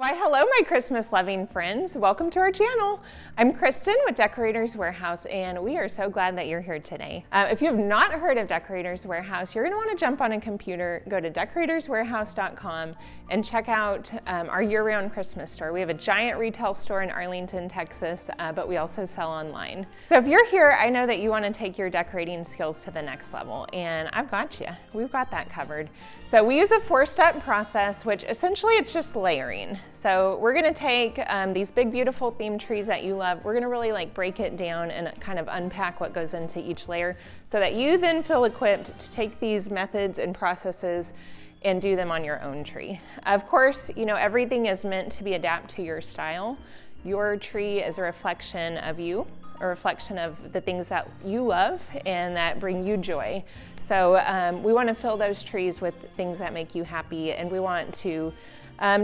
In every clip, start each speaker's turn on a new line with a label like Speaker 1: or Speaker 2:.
Speaker 1: Why, hello, my Christmas loving friends. Welcome to our channel. I'm Kristen with Decorators Warehouse, and we are so glad that you're here today. If you have not heard of Decorators Warehouse, you're going to want to jump on a computer, go to decoratorswarehouse.com, and check out our year-round Christmas store. We have a giant retail store in Arlington, Texas, but we also sell online. So if you're here, I know that you want to take your decorating skills to the next level, and I've got you. We've got that covered. So we use a 4-step process, which essentially it's just layering. So we're gonna take these big, beautiful themed trees that you love. We're gonna really break it down and kind of unpack what goes into each layer so that you then feel equipped to take these methods and processes and do them on your own tree. Of course, you know, everything is meant to be adapted to your style. Your tree is a reflection of you, a reflection of the things that you love and that bring you joy. So we want to fill those trees with things that make you happy, and we want to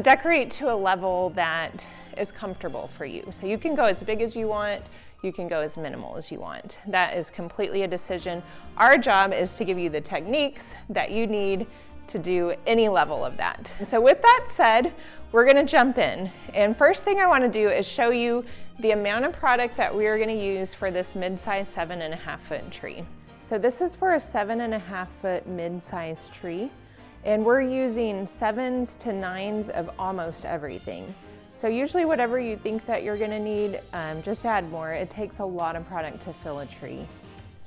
Speaker 1: decorate to a level that is comfortable for you. So you can go as big as you want, you can go as minimal as you want. That is completely a decision. Our job is to give you the techniques that you need to do any level of that. So with that said, we're gonna jump in. And first thing I wanna do is show you the amount of product that we are gonna use for this mid-size 7.5 foot tree. So this is for a 7.5 foot mid-size tree. And we're using 7s to 9s of almost everything. So usually whatever you think that you're gonna need, just add more. It takes a lot of product to fill a tree.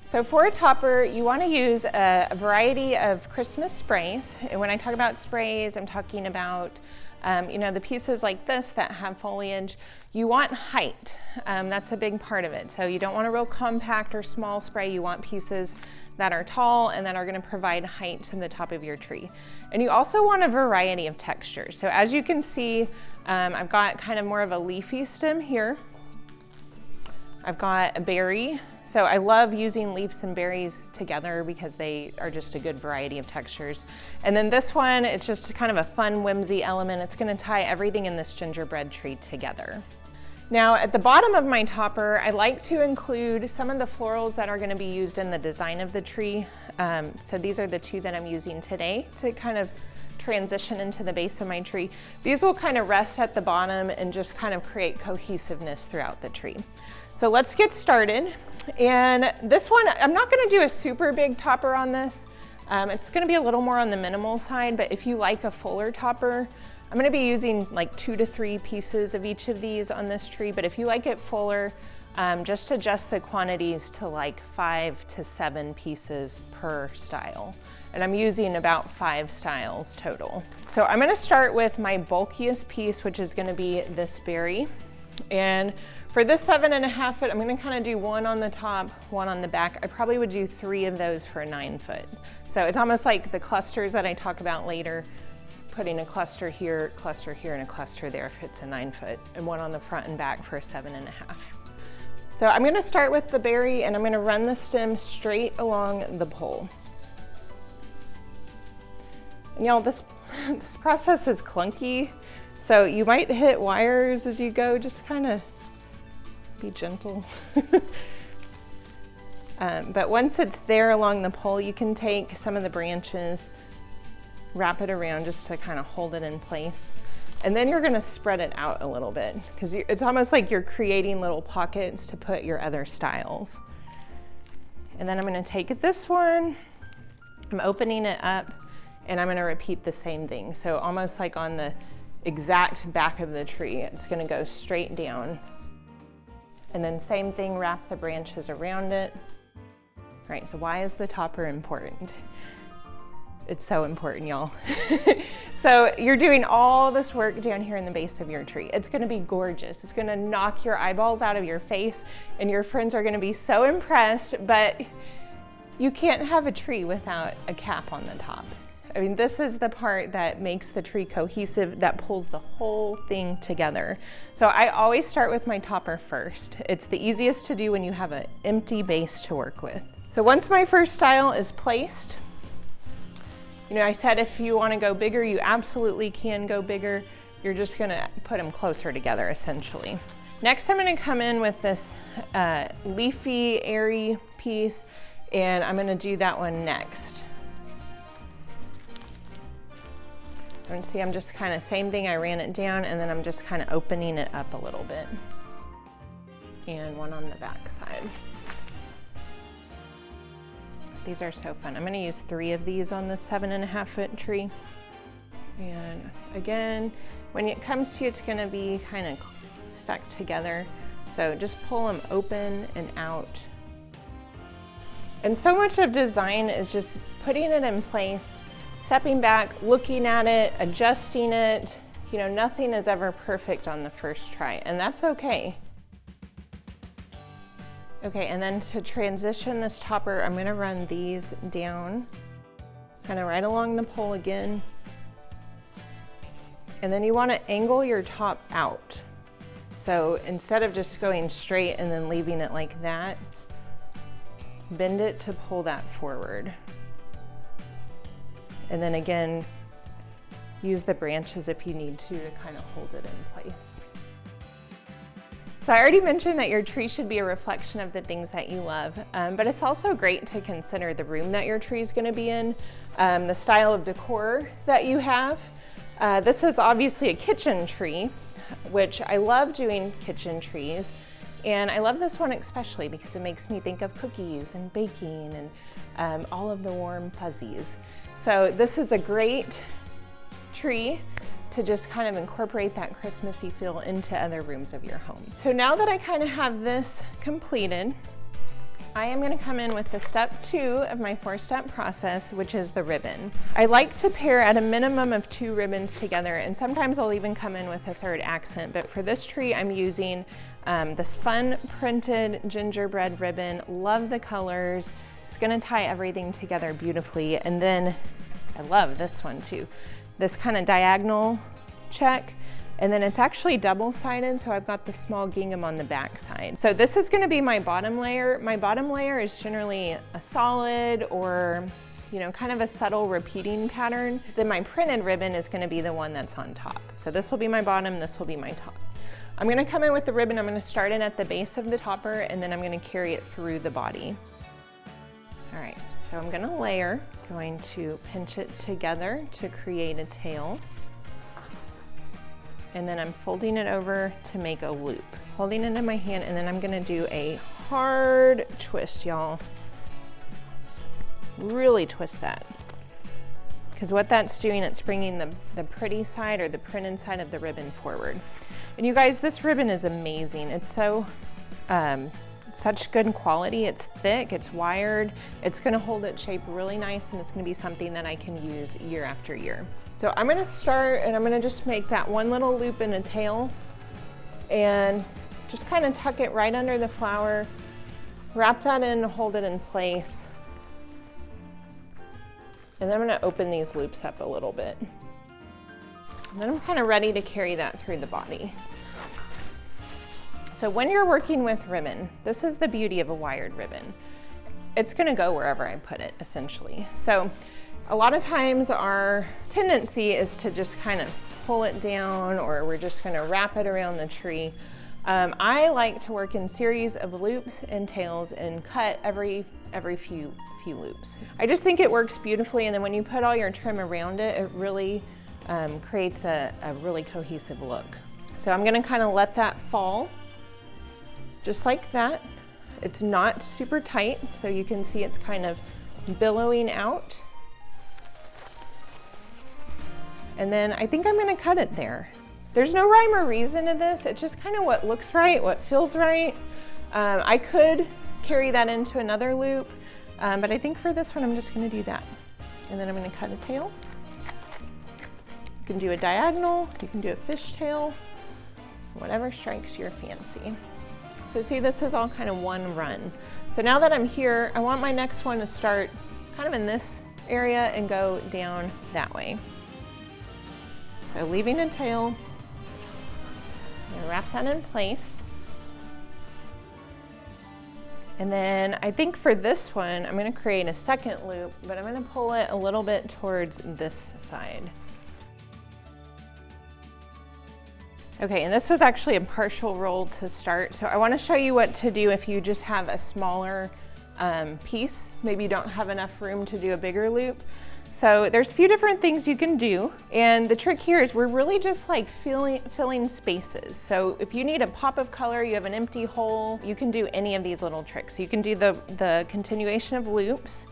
Speaker 1: So for a topper, you wanna use a variety of Christmas sprays. And when I talk about sprays, I'm talking about you know, the pieces like this that have foliage. You want height, that's a big part of it. So you don't want a real compact or small spray. You want pieces that are tall and that are gonna provide height to the top of your tree. And you also want a variety of textures. So as you can see, I've got kind of more of a leafy stem here. I've got a berry. So I love using leaves and berries together because they are just a good variety of textures. And then this one, it's just kind of a fun whimsy element. It's gonna tie everything in this gingerbread tree together. Now at the bottom of my topper, I like to include some of the florals that are gonna be used in the design of the tree. So these are the 2 that I'm using today to kind of transition into the base of my tree. These will kind of rest at the bottom and just kind of create cohesiveness throughout the tree. So let's get started. And this one, I'm not gonna do a super big topper on this. It's gonna be a little more on the minimal side, but if you like a fuller topper, I'm gonna be using like 2 to 3 pieces of each of these on this tree, but if you like it fuller, just adjust the quantities to like 5 to 7 pieces per style. And I'm using about 5 styles total. So I'm gonna start with my bulkiest piece, which is gonna be this berry. And for this 7.5 foot, I'm gonna kind of do 1 on the top, 1 on the back. I probably would do 3 of those for a 9 foot. So it's almost like the clusters that I talk about later, putting a cluster here, and a cluster there if it's a 9 foot, and 1 on the front and back for a 7.5. So I'm gonna start with the berry, and I'm gonna run the stem straight along the pole. And y'all, this process is clunky, so you might hit wires as you go, just kind of be gentle. But once it's there along the pole, you can take some of the branches, wrap it around just to kind of hold it in place. And then you're gonna spread it out a little bit because it's almost like you're creating little pockets to put your other styles. And then I'm gonna take this one, I'm opening it up, and I'm gonna repeat the same thing. So almost like on the exact back of the tree, it's gonna go straight down. And then same thing, wrap the branches around it. All right, so why is the topper important? It's so important, y'all. So you're doing all this work down here in the base of your tree. It's gonna be gorgeous. It's gonna knock your eyeballs out of your face, and your friends are gonna be so impressed, but you can't have a tree without a cap on the top. I mean, this is the part that makes the tree cohesive, that pulls the whole thing together. So I always start with my topper first. It's the easiest to do when you have an empty base to work with. So once my first style is placed, you know, I said if you want to go bigger, you absolutely can go bigger. You're just gonna put them closer together, essentially. Next, I'm gonna come in with this leafy, airy piece, and I'm gonna do that one next. And see, I'm just kind of, same thing, I ran it down and then I'm just kind of opening it up a little bit. And one on the back side. These are so fun. I'm gonna use 3 of these on this 7.5 foot tree. And again, when it comes to you, it's gonna be kind of stuck together. So just pull them open and out. And so much of design is just putting it in place, stepping back, looking at it, adjusting it. You know, nothing is ever perfect on the first try, and that's okay. Okay, and then to transition this topper, I'm gonna run these down, kind of right along the pole again. And then you wanna angle your top out. So instead of just going straight and then leaving it like that, bend it to pull that forward. And then again, use the branches if you need to kind of hold it in place. So I already mentioned that your tree should be a reflection of the things that you love, but it's also great to consider the room that your tree is going to be in, the style of decor that you have. This is obviously a kitchen tree, which I love doing kitchen trees. And I love this one especially because it makes me think of cookies and baking and all of the warm fuzzies. So this is a great tree to just kind of incorporate that Christmassy feel into other rooms of your home. So now that I kind of have this completed, I am going to come in with the step 2 of my 4-step process, which is the ribbon. I like to pair at a minimum of 2 ribbons together, and sometimes I'll even come in with a 3rd accent, but for this tree I'm using this fun printed gingerbread ribbon. Love the colors. It's going to tie everything together beautifully. And then I love this one too. This kind of diagonal check, and then it's actually double-sided, so I've got the small gingham on the back side. So this is going to be my bottom layer. My bottom layer is generally a solid or, you know, kind of a subtle repeating pattern. Then my printed ribbon is going to be the one that's on top. So this will be my bottom, this will be my top. I'm going to come in with the ribbon. I'm going to start it at the base of the topper, and then I'm going to carry it through the body. All right, so I'm going to layer, going to pinch it together to create a tail. And then I'm folding it over to make a loop. Holding it in my hand, and then I'm going to do a hard twist, y'all. Really twist that. Because what that's doing, it's bringing the pretty side or the printed side of the ribbon forward. And you guys, this ribbon is amazing. It's so, such good quality. It's thick, it's wired. It's gonna hold its shape really nice, and it's gonna be something that I can use year after year. So I'm gonna start, and I'm gonna just make that one little loop in a tail and just kind of tuck it right under the flower, wrap that in, hold it in place. And then I'm gonna open these loops up a little bit. And then I'm kind of ready to carry that through the body. So when you're working with ribbon, this is the beauty of a wired ribbon. It's gonna go wherever I put it, essentially. So a lot of times our tendency is to just kind of pull it down, or we're just gonna wrap it around the tree. I like to work in series of loops and tails and cut every few loops. I just think it works beautifully, and then when you put all your trim around it, it really creates a really cohesive look. So I'm gonna kind of let that fall, just like that. It's not super tight, so you can see it's kind of billowing out. And then I think I'm gonna cut it there. There's no rhyme or reason to this. It's just kind of what looks right, what feels right. I could carry that into another loop, but I think for this one, I'm just gonna do that. And then I'm gonna cut a tail. You can do a diagonal, you can do a fishtail, whatever strikes your fancy. So see, this is all kind of one run. So now that I'm here, I want my next one to start kind of in this area and go down that way. So leaving a tail, and wrap that in place. And then I think for this one, I'm gonna create a second loop, but I'm gonna pull it a little bit towards this side. Okay, and this was actually a partial roll to start. So I wanna show you what to do if you just have a smaller piece. Maybe you don't have enough room to do a bigger loop. So there's a few different things you can do. And the trick here is we're really just like filling spaces. So if you need a pop of color, you have an empty hole, you can do any of these little tricks. You can do the continuation of loops.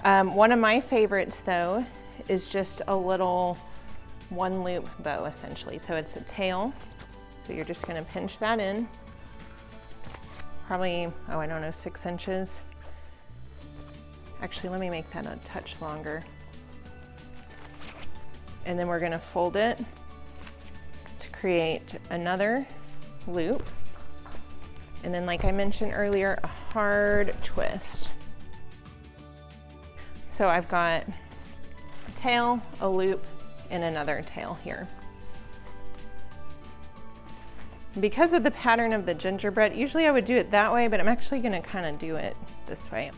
Speaker 1: One of my favorites though is just a little one loop bow essentially. So it's a tail. So you're just gonna pinch that in. Probably, oh, I don't know, 6 inches. Actually, let me make that a touch longer. And then we're gonna fold it to create another loop. And then like I mentioned earlier, a hard twist. So I've got a tail, a loop, and another tail here. Because of the pattern of the gingerbread, usually I would do it that way, but I'm actually gonna kind of do it this way.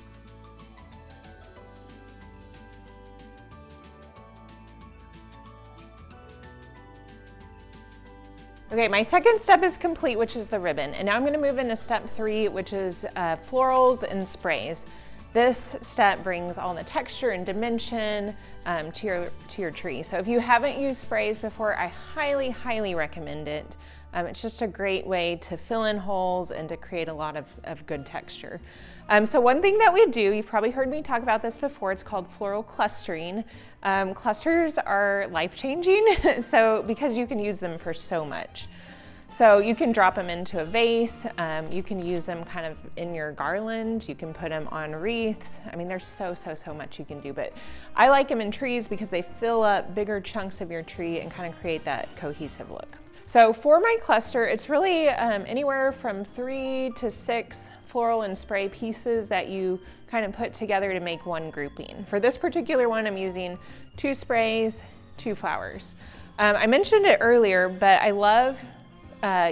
Speaker 1: Okay, my second step is complete, which is the ribbon. And now I'm gonna move into step 3, which is florals and sprays. This step brings all the texture and dimension to your tree. So if you haven't used sprays before, I highly, highly recommend it. It's just a great way to fill in holes and to create a lot of good texture. So one thing that we do, you've probably heard me talk about this before, it's called floral clustering. Clusters are life-changing, so because you can use them for so much. So you can drop them into a vase, you can use them kind of in your garland, you can put them on wreaths. I mean, there's so much you can do, but I like them in trees because they fill up bigger chunks of your tree and kind of create that cohesive look. So for my cluster, it's really anywhere from 3 to 6 floral and spray pieces that you kind of put together to make one grouping. For this particular one, I'm using 2 sprays, 2 flowers. I mentioned it earlier, but I love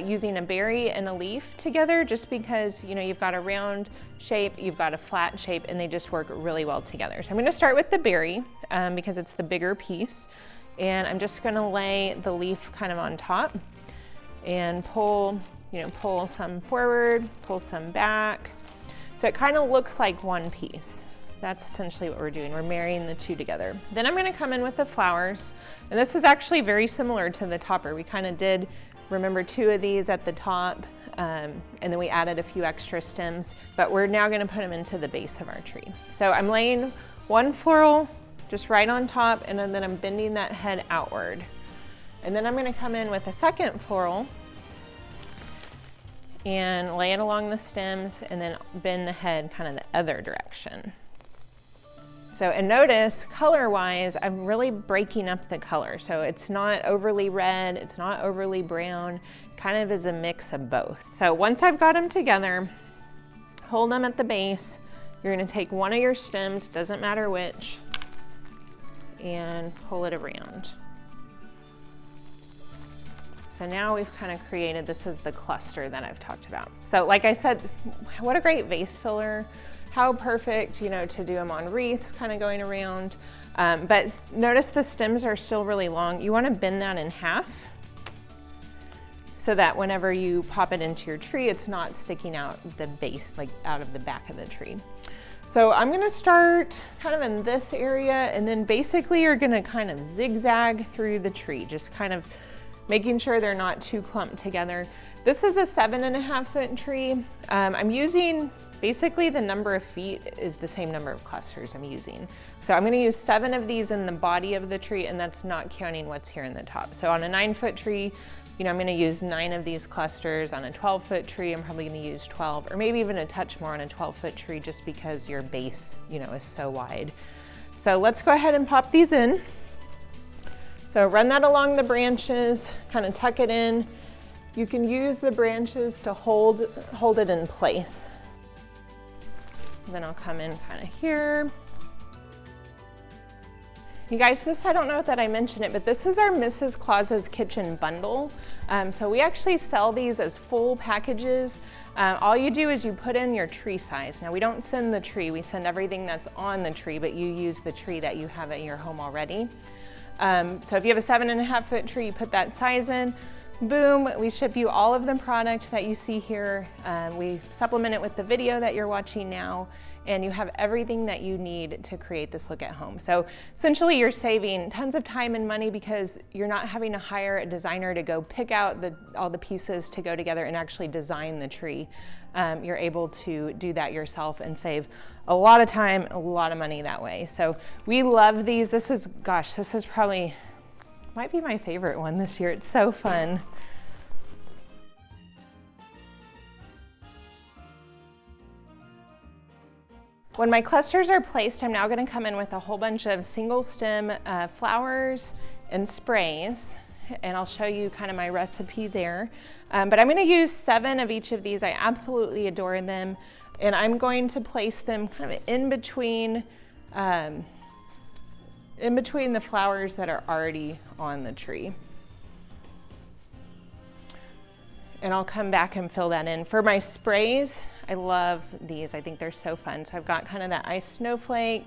Speaker 1: using a berry and a leaf together just because, you know, you've got a round shape, you've got a flat shape, and they just work really well together. So I'm gonna start with the berry because it's the bigger piece. And I'm just gonna lay the leaf kind of on top and pull some forward, pull some back. So it kind of looks like one piece. That's essentially what we're doing. We're marrying the two together. Then I'm gonna come in with the flowers. And this is actually very similar to the topper. We kind of did, remember, 2 of these at the top, and then we added a few extra stems, but we're now gonna put them into the base of our tree. So I'm laying 1 floral just right on top, and then I'm bending that head outward. And then I'm gonna come in with a second floral and lay it along the stems and then bend the head kind of the other direction. So, and notice color-wise, I'm really breaking up the color. So it's not overly red, it's not overly brown, kind of is a mix of both. So once I've got them together, hold them at the base. You're gonna take one of your stems, doesn't matter which, and pull it around. So now we've kind of created, this is the cluster that I've talked about. So like I said, what a great vase filler. How perfect, you know, to do them on wreaths, kind of going around. But notice the stems are still really long. You want to bend that in half so that whenever you pop it into your tree, it's not sticking out the base, like out of the back of the tree. So I'm gonna start kind of in this area, and then basically you're gonna kind of zigzag through the tree, just kind of making sure they're not too clumped together. This is a 7.5 foot tree. I'm using, basically the number of feet is the same number of clusters I'm using. So I'm gonna use 7 of these in the body of the tree, and that's not counting what's here in the top. So on a 9 foot tree, you know, I'm gonna use 9 of these clusters. On a 12 foot tree, I'm probably gonna use 12, or maybe even a touch more on a 12 foot tree just because your base, you know, is so wide. So let's go ahead and pop these in. So run that along the branches, kind of tuck it in. You can use the branches to hold it in place. Then I'll come in kind of here. You guys, this, I don't know that I mentioned it, but this is our Mrs. Claus's Kitchen Bundle. So we actually sell these as full packages. All you do is you put in your tree size. Now we don't send the tree, we send everything that's on the tree, but you use the tree that you have at your home already. So if you have a 7.5 foot tree, you put that size in, boom, we ship you all of the product that you see here. We supplement it with the video that you're watching now, and you have everything that you need to create this look at home. So essentially you're saving tons of time and money because you're not having to hire a designer to go pick out all the pieces to go together and actually design the tree. You're able to do that yourself and save a lot of time, a lot of money that way. So we love these. This is probably, might be my favorite one this year. It's so fun. When my clusters are placed, I'm now going to come in with a whole bunch of single stem flowers and sprays, and I'll show you kind of my recipe there. But I'm going to use 7 of each of these. I absolutely adore them, and I'm going to place them kind of in between the flowers that are already on the tree. And I'll come back and fill that in. For my sprays, I love these. I think they're so fun. So I've got kind of that ice snowflake.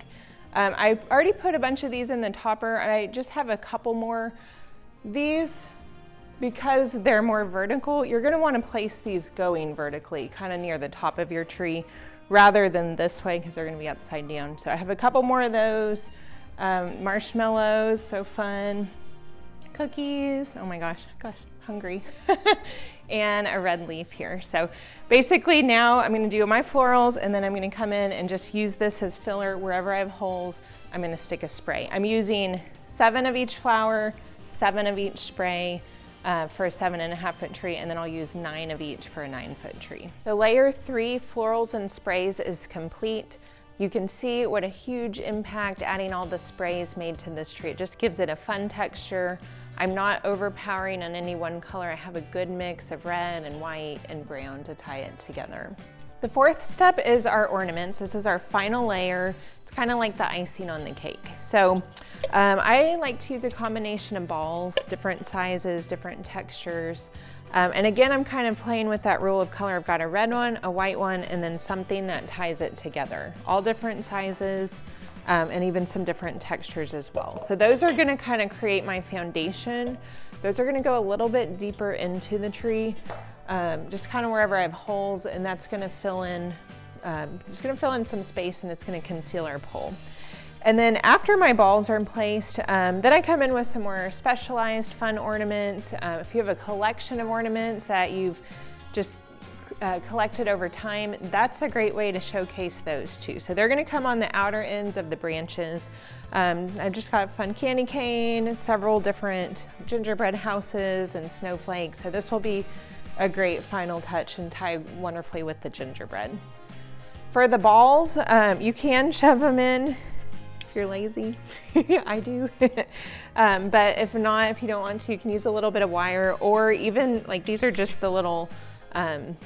Speaker 1: I already put a bunch of these in the topper. I just have a couple more. These, because they're more vertical, you're gonna wanna place these going vertically, kind of near the top of your tree, rather than this way, because they're gonna be upside down. So I have a couple more of those. Marshmallows, so fun. Cookies, oh my gosh, hungry. And a red leaf here. So basically now I'm gonna do my florals, and then I'm gonna come in and just use this as filler. Wherever I have holes, I'm gonna stick a spray. I'm using 7 of each flower, 7 of each spray for a 7.5 foot tree, and then I'll use 9 of each for a 9 foot tree. So layer 3, Florals and Sprays, is complete. You can see what a huge impact adding all the sprays made to this tree. It just gives it a fun texture. I'm not overpowering on any one color. I have a good mix of red and white and brown to tie it together. The 4th step is our ornaments. This is our final layer. It's kind of like the icing on the cake. So I like to use a combination of balls, different sizes, different textures. And again, I'm kind of playing with that rule of color. I've got a red one, a white one, and then something that ties it together. All different sizes, and even some different textures as well. So those are gonna kind of create my foundation. Those are gonna go a little bit deeper into the tree, just kind of wherever I have holes, and that's gonna fill in, it's gonna fill in some space, and it's gonna conceal our pole. And then after my balls are placed, then I come in with some more specialized fun ornaments. If you have a collection of ornaments that you've just collected over time, that's a great way to showcase those too. So they're gonna come on the outer ends of the branches. I've just got a fun candy cane, several different gingerbread houses and snowflakes. So this will be a great final touch and tie wonderfully with the gingerbread. For the balls, you can shove them in if you're lazy. I do. But if not, if you don't want to, you can use a little bit of wire, or even like these are just the little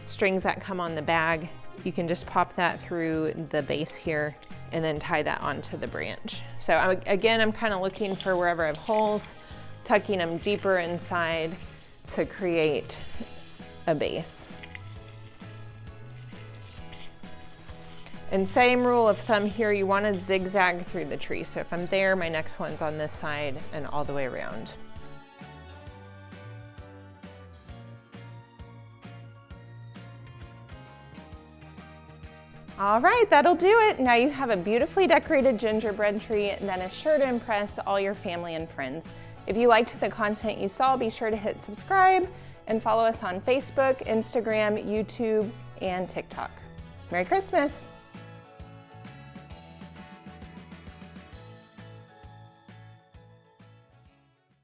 Speaker 1: strings that come on the bag. You can just pop that through the base here and then tie that onto the branch. So again, I'm kind of looking for wherever I have holes, tucking them deeper inside to create a base. And same rule of thumb here, you want to zigzag through the tree. So if I'm there, my next one's on this side and all the way around. All right, that'll do it. Now you have a beautifully decorated gingerbread tree that is sure to impress all your family and friends. If you liked the content you saw, be sure to hit subscribe and follow us on Facebook, Instagram, YouTube, and TikTok. Merry Christmas!